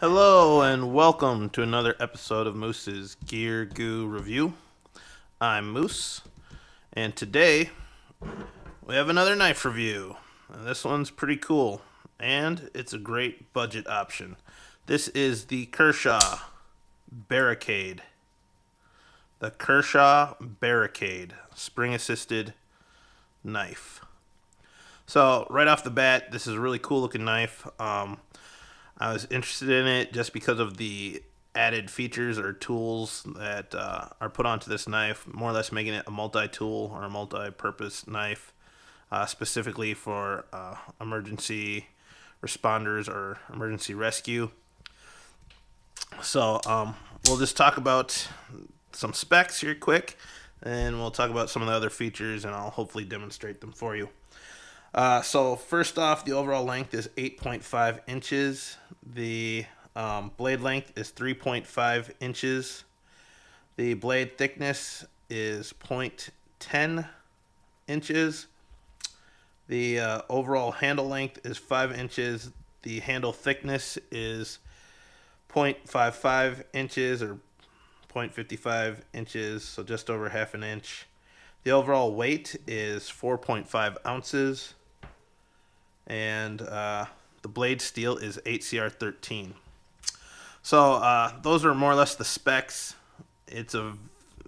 Hello and welcome to another episode of Moose's Gear Goo Review. I'm Moose, and today we have another knife review. And this one's pretty cool, and it's a great budget option. This is the Kershaw Barricade. The Kershaw Barricade spring-assisted knife. So right off the bat, this is a really cool looking knife. I was interested in it just because of the added features or tools that are put onto this knife, more or less making it a multi-tool or a multi-purpose knife, specifically for emergency responders or emergency rescue. So we'll just talk about some specs here quick, and we'll talk about some of the other features, and I'll hopefully demonstrate them for you. So first off, the overall length is 8.5 inches. The blade length is 3.5 inches. The blade thickness is 0.10 inches. The overall handle length is 5 inches. The handle thickness is 0.55 inches or 0.55 inches, so just over half an inch. The overall weight is 4.5 ounces. And the blade steel is 8CR13. So those are more or less the specs. It's a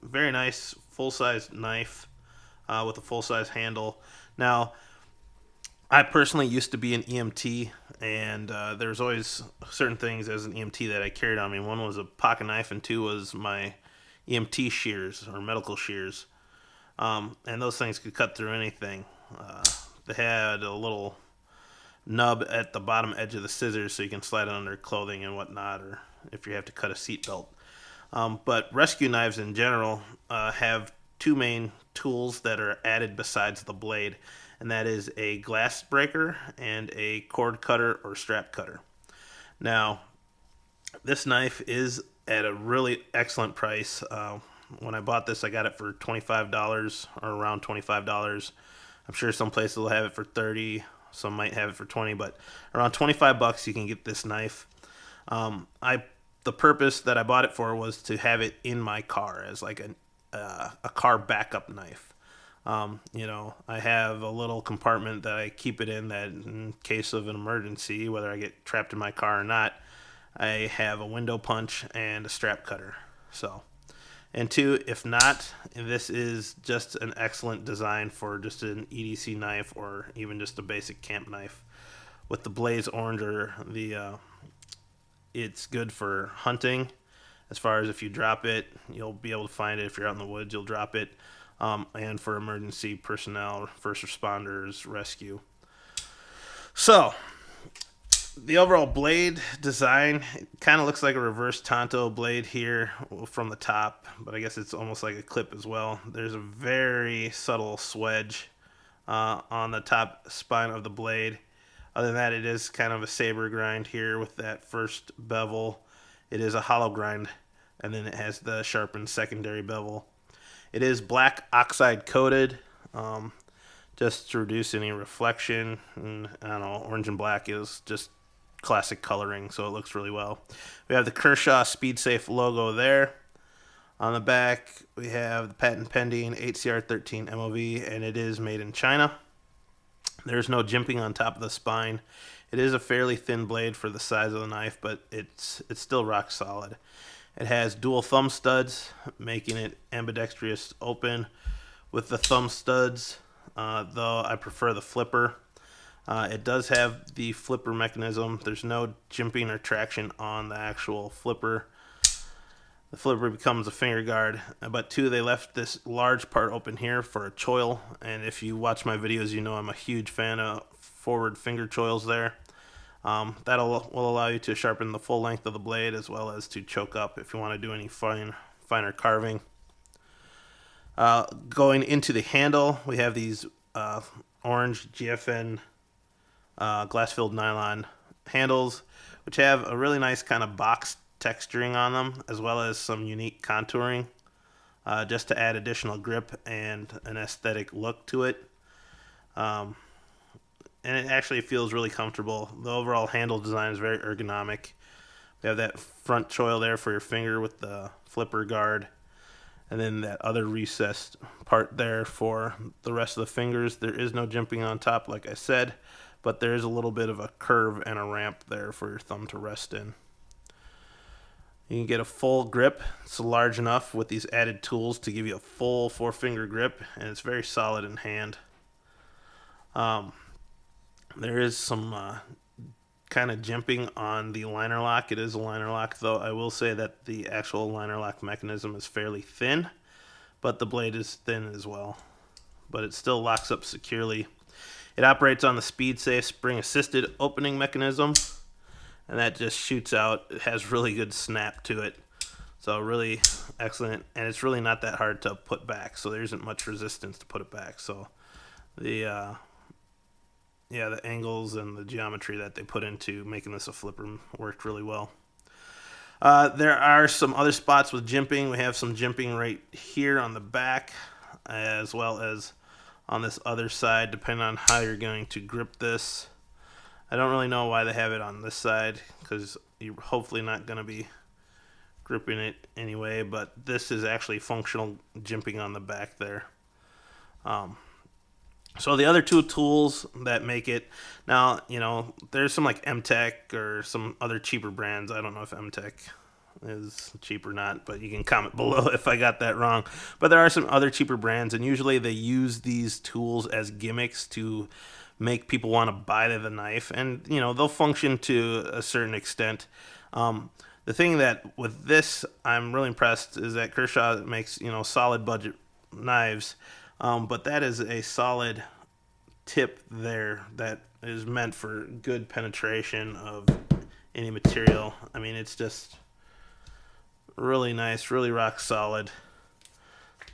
very nice full-size knife with a full-size handle. Now, I personally used to be an EMT, and there's always certain things as an EMT that I carried on me. One was a pocket knife, and two was my EMT shears or medical shears. And those things could cut through anything. They had a little nub at the bottom edge of the scissors so you can slide it under clothing and whatnot, or if you have to cut a seat belt. But rescue knives in general have two main tools that are added besides the blade, and that is a glass breaker and a cord cutter or strap cutter. Now, this knife is at a really excellent price. When I bought this, I got it for $25 or around $25. I'm sure some places will have it for $30. Some might have it for $20, but around $25 you can get this knife. The purpose that I bought it for was to have it in my car as like a car backup knife. I have a little compartment that I keep it in that in case of an emergency, whether I get trapped in my car or not, I have a window punch and a strap cutter. And two, if not, this is just an excellent design for just an EDC knife or even just a basic camp knife. With the blaze orange, or it's good for hunting. As far as if you drop it, you'll be able to find it. If you're out in the woods, you'll drop it. And for emergency personnel, first responders, rescue. So, the overall blade design kind of looks like a reverse Tonto blade here from the top, but I guess it's almost like a clip as well. There's a very subtle swedge on the top spine of the blade. Other than that, it is kind of a saber grind here with that first bevel. It is a hollow grind, and then it has the sharpened secondary bevel. It is black oxide coated, just to reduce any reflection. And, I don't know, orange and black is just classic coloring, so it looks really well. We have the Kershaw Speed Safe logo there. On the back, we have the patent pending 8CR13 MOV, and it is made in China. There's no jimping on top of the spine. It is a fairly thin blade for the size of the knife, but it's still rock solid. It has dual thumb studs, making it ambidextrous open with the thumb studs, though I prefer the flipper. It does have the flipper mechanism. There's no jimping or traction on the actual flipper. The flipper becomes a finger guard. But two, they left this large part open here for a choil. And if you watch my videos, you know I'm a huge fan of forward finger choils there. That will allow you to sharpen the full length of the blade as well as to choke up if you want to do any finer carving. Going into the handle, we have these orange GFN glass-filled nylon handles, which have a really nice kind of box texturing on them, as well as some unique contouring, just to add additional grip and an aesthetic look to it. And it actually feels really comfortable. The overall handle design is very ergonomic. We have that front choil there for your finger with the flipper guard, and then that other recessed part there for the rest of the fingers. There is no jimping on top, like I said, but there is a little bit of a curve and a ramp there for your thumb to rest in. You can get a full grip. It's large enough with these added tools to give you a full 4-finger grip, and it's very solid in hand. There is some kind of jimping on the liner lock. It is a liner lock, though I will say that the actual liner lock mechanism is fairly thin, but the blade is thin as well. But it still locks up securely. It operates on the speed safe spring assisted opening mechanism, and that just shoots out. It has really good snap to it, so really excellent, and it's really not that hard to put back, so there isn't much resistance to put it back. So the angles and the geometry that they put into making this a flipper worked really well. There are some other spots with jimping. We have some jimping right here on the back, as well as on this other side, depending on how you're going to grip this. I don't really know why they have it on this side, because you're hopefully not going to be gripping it anyway, but this is actually functional jimping on the back there. So the other two tools that make it, now, there's some like M-Tech or some other cheaper brands. I don't know if M-Tech is cheap or not, but you can comment below if I got that wrong. But there are some other cheaper brands, and usually they use these tools as gimmicks to make people want to buy the knife, and they'll function to a certain extent. The thing that with this I'm really impressed is that Kershaw makes solid budget knives, but that is a solid tip there that is meant for good penetration of any material. I mean, it's just really nice, really rock solid.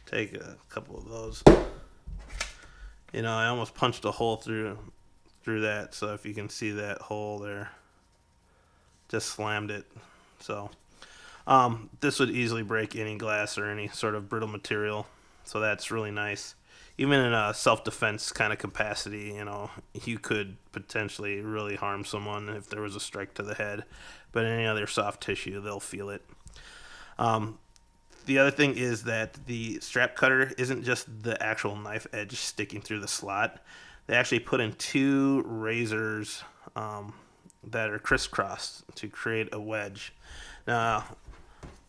Take a couple of those. I almost punched a hole through that, so if you can see that hole there, just slammed it. So this would easily break any glass or any sort of brittle material, so that's really nice. Even in a self-defense kind of capacity, you could potentially really harm someone if there was a strike to the head, but any other soft tissue, they'll feel it. The other thing is that the strap cutter isn't just the actual knife edge sticking through the slot. They actually put in 2 razors that are crisscrossed to create a wedge. Now,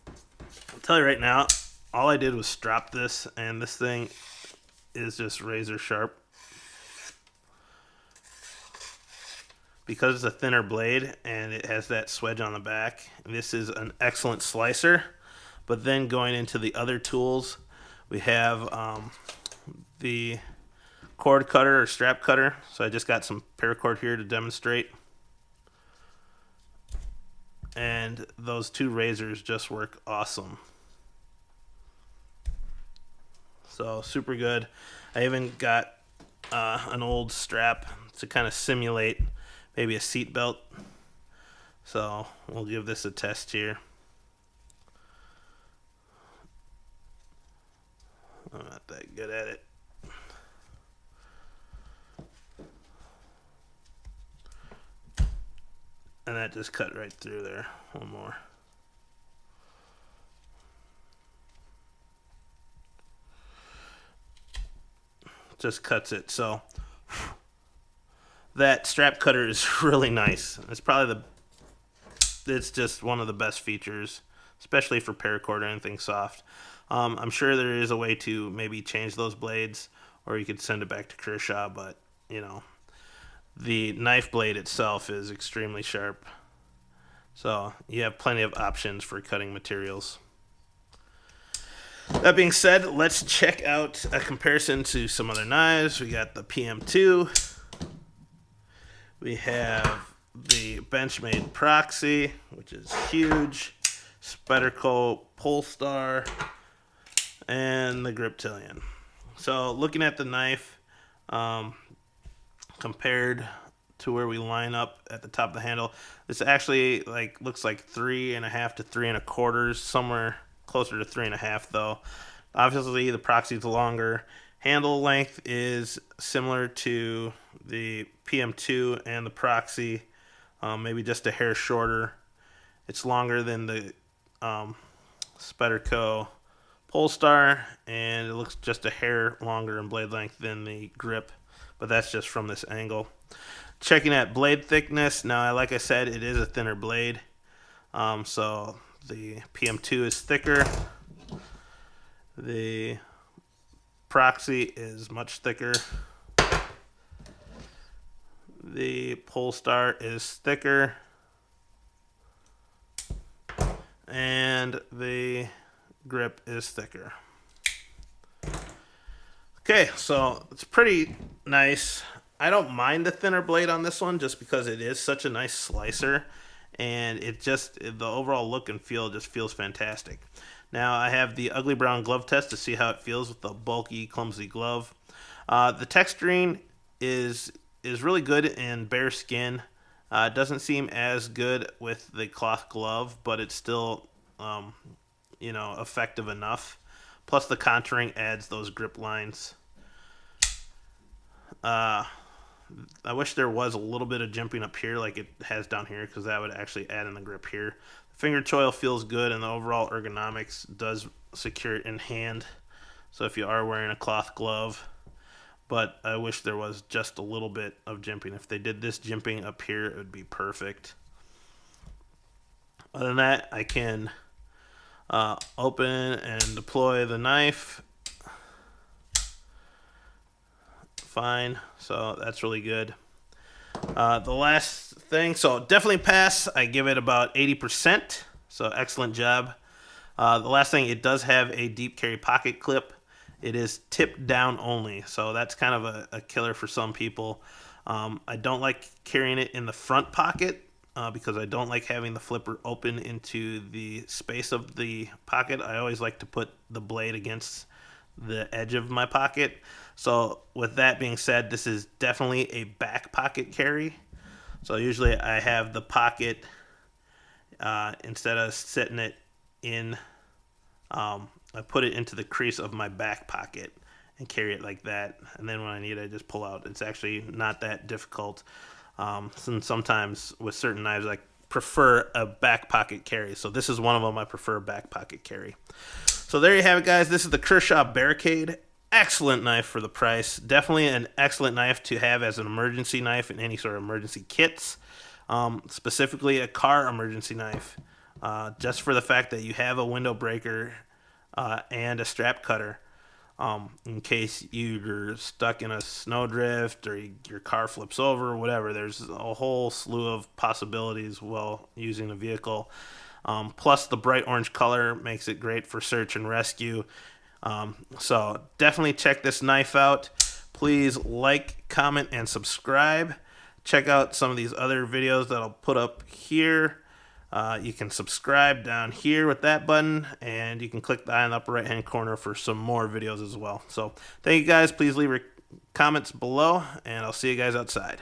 I'll tell you right now, all I did was strap this, and this thing is just razor sharp. Because it's a thinner blade and it has that swedge on the back, this is an excellent slicer. But then going into the other tools, we have the cord cutter or strap cutter. So I just got some paracord here to demonstrate. And those 2 razors just work awesome. So super good. I even got an old strap to kind of simulate maybe a seat belt. So we'll give this a test here. I'm not that good at it. And that just cut right through there. One more. Just cuts it. So that strap cutter is really nice. It's just one of the best features, especially for paracord or anything soft. I'm sure there is a way to maybe change those blades, or you could send it back to Kershaw, but the knife blade itself is extremely sharp. So you have plenty of options for cutting materials. That being said, let's check out a comparison to some other knives. We got the PM2. We have the Benchmade Proxy, which is huge. Spyderco Polestar, and the Griptilian. So looking at the knife, compared to where we line up at the top of the handle, this actually looks like 3.5 to 3 1/4, somewhere closer to 3.5 though. Obviously the Proxy is longer. Handle length is similar to the PM2 and the Proxy, maybe just a hair shorter. It's longer than the Spyderco Polestar, and it looks just a hair longer in blade length than the grip, but that's just from this angle. Checking at blade thickness, now like I said, it is a thinner blade, so the PM2 is thicker. The Proxy is much thicker. The Polestar is thicker, and the grip is thicker. Okay, so it's pretty nice. I don't mind the thinner blade on this one just because it is such a nice slicer, and the overall look and feel just feels fantastic. Now I have the ugly brown glove test to see how it feels with the bulky, clumsy glove. The texturing is really good in bare skin. It doesn't seem as good with the cloth glove, but it's still effective enough. Plus the contouring adds those grip lines. I wish there was a little bit of jimping up here like it has down here, because that would actually add in the grip here. The finger choil feels good, and the overall ergonomics does secure it in hand, so if you are wearing a cloth glove. But I wish there was just a little bit of jimping. If they did this jimping up here, it would be perfect. Other than that, I can open and deploy the knife. Fine, so that's really good. The last thing, so definitely pass. I give it about 80%, so excellent job. The last thing, it does have a deep carry pocket clip. It is tipped down only, so that's kind of a killer for some people. I don't like carrying it in the front pocket because I don't like having the flipper open into the space of the pocket. I always like to put the blade against the edge of my pocket. So with that being said, this is definitely a back pocket carry. So usually I have the pocket, instead of setting it in, I put it into the crease of my back pocket and carry it like that. And then when I need it, I just pull out. It's actually not that difficult. And sometimes with certain knives, I prefer a back pocket carry. So this is one of them. I prefer back pocket carry. So there you have it, guys. This is the Kershaw Barricade. Excellent knife for the price. Definitely an excellent knife to have as an emergency knife in any sort of emergency kits. Specifically a car emergency knife. Just for the fact that you have a window breaker and a strap cutter. In case you're stuck in a snowdrift or your car flips over or whatever. There's a whole slew of possibilities while using a vehicle. Plus the bright orange color makes it great for search and rescue. So definitely check this knife out. Please like, comment, and subscribe. Check out some of these other videos that I'll put up here. You can subscribe down here with that button, and you can click the eye in the upper right hand corner for some more videos as well. So thank you guys. Please leave your comments below, and I'll see you guys outside.